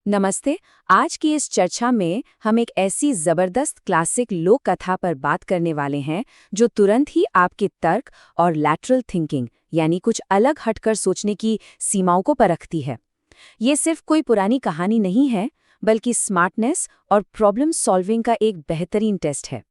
नमस्ते। आज की इस चर्चा में हम एक ऐसी जबरदस्त क्लासिक लोक कथा पर बात करने वाले हैं जो तुरंत ही आपके तर्क और लैटरल थिंकिंग यानी कुछ अलग हटकर सोचने की सीमाओं को परखती है। ये सिर्फ कोई पुरानी कहानी नहीं है, बल्कि स्मार्टनेस और प्रॉब्लम सॉल्विंग का एक बेहतरीन टेस्ट है।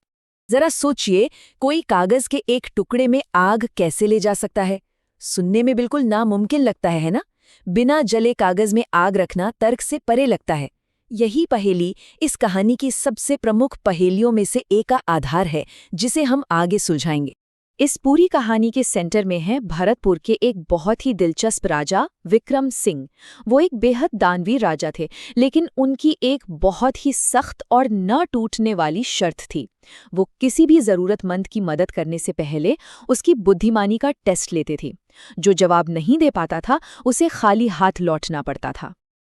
जरा सोचिए, कोई कागज के एक टुकड़े में आग कैसे ले जा सकता है? सुनने में बिल्कुल नामुमकिन लगता है ना? बिना जले कागज में आग रखना तर्क से परे लगता है। यही पहेली इस कहानी की सबसे प्रमुख पहेलियों में से एक का आधार है, जिसे हम आगे सुलझाएंगे। इस पूरी कहानी के सेंटर में है भरतपुर के एक बहुत ही दिलचस्प राजा विक्रम सिंह। वो एक बेहद दानवीर राजा थे, लेकिन उनकी एक बहुत ही सख्त और न टूटने वाली शर्त थी। वो किसी भी जरूरतमंद की मदद करने से पहले उसकी बुद्धिमानी का टेस्ट लेते थे। जो जवाब नहीं दे पाता था, उसे खाली हाथ लौटना पड़ता था।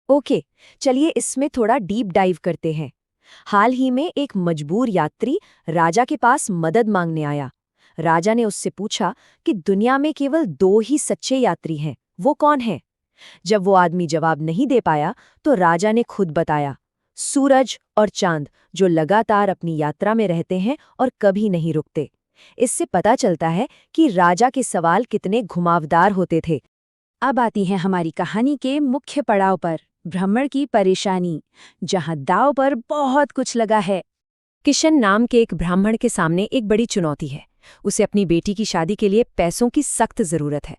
ओके, चलिए इसमें थोड़ा डीप डाइव करते हैं। हाल ही में एक मजबूर यात्री राजा के पास मदद मांगने आया। राजा ने उससे पूछा कि दुनिया में केवल 2 ही सच्चे यात्री हैं, वो कौन है? जब वो आदमी जवाब नहीं दे पाया तो राजा ने खुद बताया, सूरज और चांद, जो लगातार अपनी यात्रा में रहते हैं और कभी नहीं रुकते। इससे पता चलता है कि राजा के सवाल कितने घुमावदार होते थे। अब आती है हमारी कहानी के मुख्य पड़ाव पर, भ्रमण की परेशानी, जहां दांव पर बहुत कुछ लगा है। किशन नाम के एक ब्राह्मण के सामने एक बड़ी चुनौती है। उसे अपनी बेटी की शादी के लिए पैसों की सख्त जरूरत है।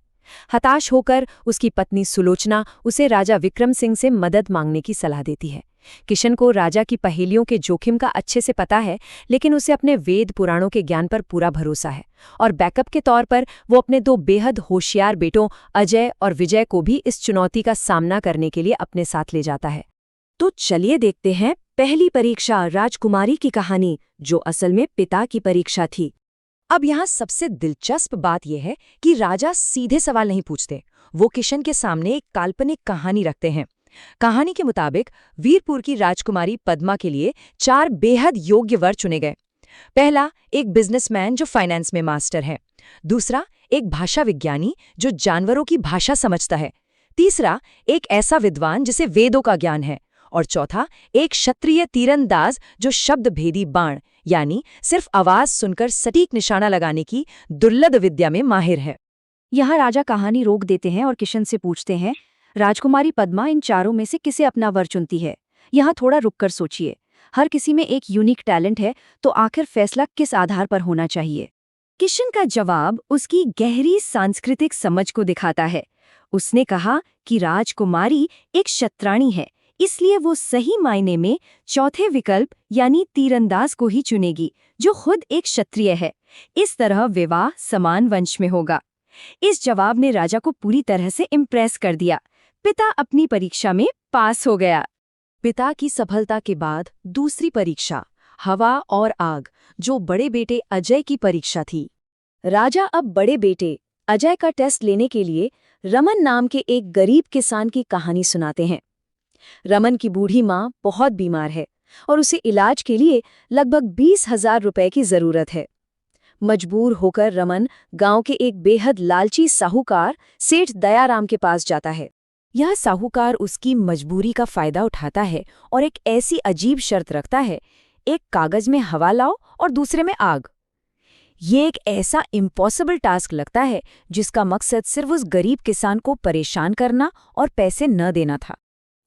हताश होकर उसकी पत्नी सुलोचना उसे राजा विक्रम सिंह से मदद मांगने की सलाह देती है। किशन को राजा की पहेलियों के जोखिम का अच्छे से पता है, लेकिन उसे अपने वेद पुराणों के ज्ञान पर पूरा भरोसा है, और बैकअप के तौर पर वो अपने 2 बेहद होशियार बेटों अजय और विजय को भी इस चुनौती का सामना करने के लिए अपने साथ ले जाता है। तो चलिए देखते हैं पहली परीक्षा, राजकुमारी की कहानी, जो असल में पिता की परीक्षा थी। अब यहाँ सबसे दिलचस्प बात यह है कि राजा सीधे सवाल नहीं पूछते। वो किशन के सामने एक काल्पनिक कहानी रखते हैं। कहानी के मुताबिक वीरपुर की राजकुमारी पद्मा के लिए 4 बेहद योग्य वर चुने गए। पहला, एक बिजनेसमैन जो फाइनेंस में मास्टर है। दूसरा, एक भाषा विज्ञानी जो जानवरों की भाषा समझता है। तीसरा, एक ऐसा विद्वान जिसे वेदों का ज्ञान है। और चौथा, एक क्षत्रिय तीरंदाज जो शब्द भेदी बाण यानी सिर्फ आवाज सुनकर सटीक निशाना लगाने की दुर्लभ विद्या में माहिर है। यहाँ राजा कहानी रोक देते हैं और किशन से पूछते हैं, राजकुमारी पद्मा इन चारों में से किसे अपना वर चुनती है? यहाँ थोड़ा रुककर सोचिए। हर किसी में एक यूनिक टैलेंट है, तो आखिर फैसला किस आधार पर होना चाहिए? किशन का जवाब उसकी गहरी सांस्कृतिक समझ को दिखाता है। उसने कहा कि राजकुमारी एक क्षत्राणी है, इसलिए वो सही मायने में चौथे विकल्प यानी तीरंदाज को ही चुनेगी, जो खुद एक क्षत्रिय है। इस तरह विवाह समान वंश में होगा। इस जवाब ने राजा को पूरी तरह से इम्प्रेस कर दिया। पिता अपनी परीक्षा में पास हो गया। पिता की सफलता के बाद दूसरी परीक्षा, हवा और आग, जो बड़े बेटे अजय की परीक्षा थी। राजा अब बड़े बेटे अजय का टेस्ट लेने के लिए रमन नाम के एक गरीब किसान की कहानी सुनाते हैं। रमन की बूढ़ी माँ बहुत बीमार है और उसे इलाज के लिए लगभग 20,000 रुपए की जरूरत है। मजबूर होकर रमन गांव के एक बेहद लालची साहूकार सेठ दयाराम के पास जाता है। यह साहूकार उसकी मजबूरी का फायदा उठाता है और एक ऐसी अजीब शर्त रखता है, एक कागज में हवा लाओ और दूसरे में आग। ये एक ऐसा इम्पॉसिबल टास्क लगता है जिसका मकसद सिर्फ उस गरीब किसान को परेशान करना और पैसे न देना था।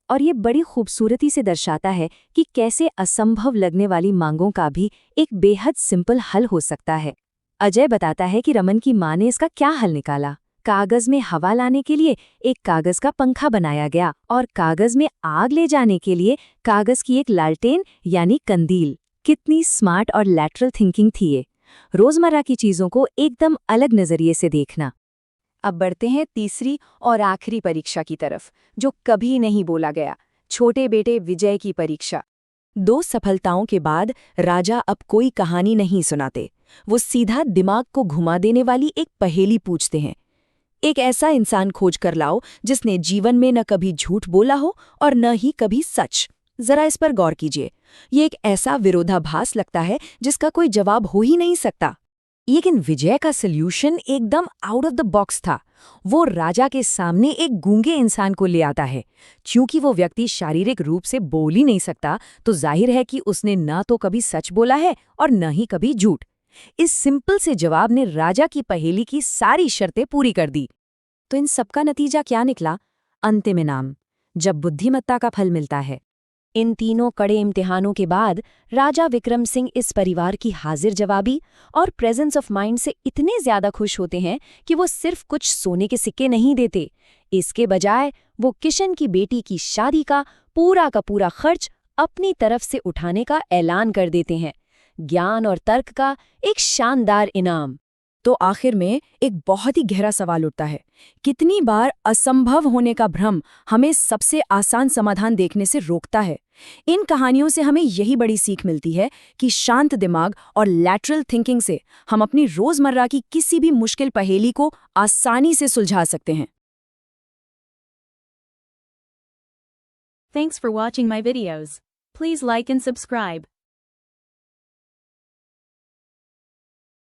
और ये बड़ी खूबसूरती से दर्शाता है कि कैसे असंभव लगने वाली मांगों का भी एक बेहद सिंपल हल हो सकता है। अजय बताता है कि रमन की माँ ने इसका क्या हल निकाला। कागज में हवा लाने के लिए एक कागज का पंखा बनाया गया और कागज में आग ले जाने के लिए कागज की एक लालटेन यानी कंदील। कितनी स्मार्ट और लैटरल थिंकिंग थी ये। रोजमर्रा की चीजों को एकदम अलग नजरिए से देखना। अब बढ़ते हैं तीसरी और आखिरी परीक्षा की तरफ, जो कभी नहीं बोला गया, छोटे बेटे विजय की परीक्षा। 2 सफलताओं के बाद राजा अब कोई कहानी नहीं सुनाते। वो सीधा दिमाग को घुमा देने वाली एक पहेली पूछते हैं। एक ऐसा इंसान खोज कर लाओ जिसने जीवन में न कभी झूठ बोला हो और न ही कभी सच। जरा इस पर गौर कीजिए। ये एक ऐसा विरोधाभास लगता है जिसका कोई जवाब हो ही नहीं सकता। लेकिन विजय का सॉल्यूशन एकदम आउट ऑफ द बॉक्स था। वो राजा के सामने एक गूंगे इंसान को ले आता है। क्योंकि वो व्यक्ति शारीरिक रूप से बोल ही नहीं सकता, तो जाहिर है कि उसने न तो कभी सच बोला है और न ही कभी झूठ। इस सिंपल से जवाब ने राजा की पहेली की सारी शर्तें पूरी कर दी। तो इन सबका नतीजा क्या निकला? अंतिम इनाम, जब बुद्धिमत्ता का फल मिलता है। इन तीनों कड़े इम्तिहानों के बाद राजा विक्रम सिंह इस परिवार की हाजिर जवाबी और प्रेजेंस ऑफ माइंड से इतने ज्यादा खुश होते हैं कि वो सिर्फ कुछ सोने के सिक्के नहीं देते। इसके बजाय वो किशन की बेटी की शादी का पूरा खर्च अपनी तरफ से उठाने का ऐलान कर देते हैं। ज्ञान और तर्क का एक शानदार इनाम। तो आखिर में एक बहुत ही गहरा सवाल उठता है, कितनी बार असंभव होने का भ्रम हमें सबसे आसान समाधान देखने से रोकता है? इन कहानियों से हमें यही बड़ी सीख मिलती है कि शांत दिमाग और लैटरल थिंकिंग से हम अपनी रोजमर्रा की किसी भी मुश्किल पहेली को आसानी से सुलझा सकते हैं। Thanks for watching my videos. Please like and subscribe.